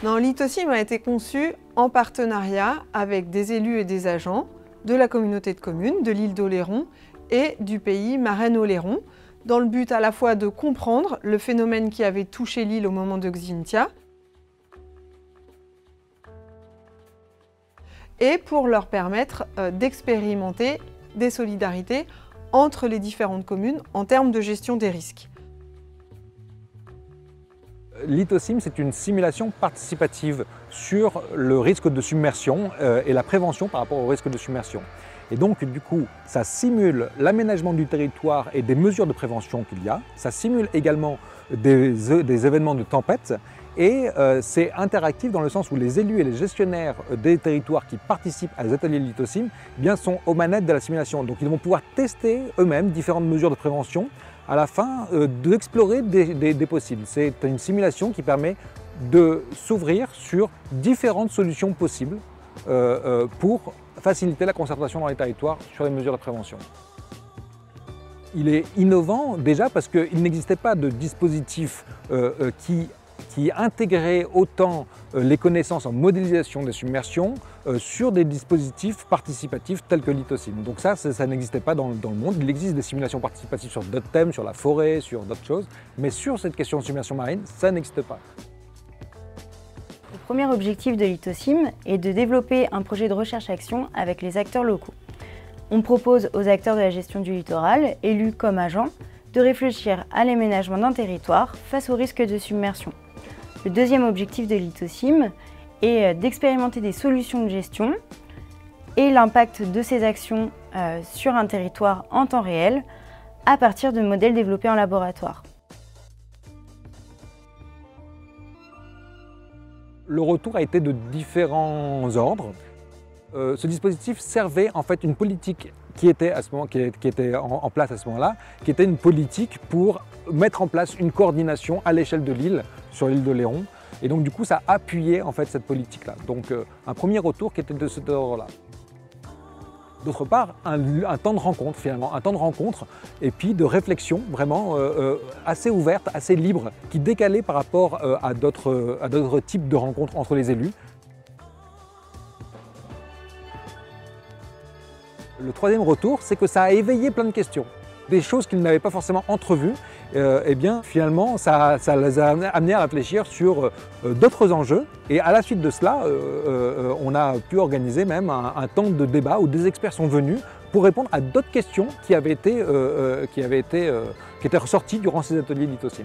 Non, l'Itosim a été conçu en partenariat avec des élus et des agents de la communauté de communes de l'île d'Oléron et du pays Marennes-Oléron, dans le but à la fois de comprendre le phénomène qui avait touché l'île au moment de Xynthia et pour leur permettre d'expérimenter des solidarités entre les différentes communes en termes de gestion des risques. L'Itosim, c'est une simulation participative sur le risque de submersion et la prévention par rapport au risque de submersion. Et donc, du coup, ça simule l'aménagement du territoire et des mesures de prévention qu'il y a. Ça simule également des événements de tempête. Et c'est interactif dans le sens où les élus et les gestionnaires des territoires qui participent à des ateliers de l'Itosim sont aux manettes de la simulation. Donc, ils vont pouvoir tester eux-mêmes différentes mesures de prévention à la fin d'explorer des possibles. C'est une simulation qui permet de s'ouvrir sur différentes solutions possibles pour faciliter la concertation dans les territoires sur les mesures de prévention. Il est innovant déjà parce qu'il n'existait pas de dispositif qui intégrait autant les connaissances en modélisation des submersions sur des dispositifs participatifs tels que l'Itosim. Donc ça n'existait pas dans le monde. Il existe des simulations participatives sur d'autres thèmes, sur la forêt, sur d'autres choses, mais sur cette question de submersion marine, ça n'existe pas. Le premier objectif de l'Itosim est de développer un projet de recherche-action avec les acteurs locaux. On propose aux acteurs de la gestion du littoral, élus comme agents, de réfléchir à l'aménagement d'un territoire face au risque de submersion. Le deuxième objectif de l'Itosim est d'expérimenter des solutions de gestion et l'impact de ces actions sur un territoire en temps réel à partir de modèles développés en laboratoire. Le retour a été de différents ordres. Ce dispositif servait en fait une politique qui était en place à ce moment-là, qui était une politique pour mettre en place une coordination à l'échelle de l'île, sur l'île d'Oléron. Et donc du coup, ça appuyait en fait cette politique-là. Donc un premier retour qui était de cet ordre-là. D'autre part, un temps de rencontre finalement, un temps de rencontre et puis de réflexion vraiment assez ouverte, assez libre, qui décalait par rapport à d'autres types de rencontres entre les élus. Le troisième retour, c'est que ça a éveillé plein de questions. Des choses qu'ils n'avaient pas forcément entrevues, finalement, ça les a amenés à réfléchir sur d'autres enjeux. Et à la suite de cela, on a pu organiser même un temps de débat où des experts sont venus pour répondre à d'autres questions qui étaient ressorties durant ces ateliers d'Itosim.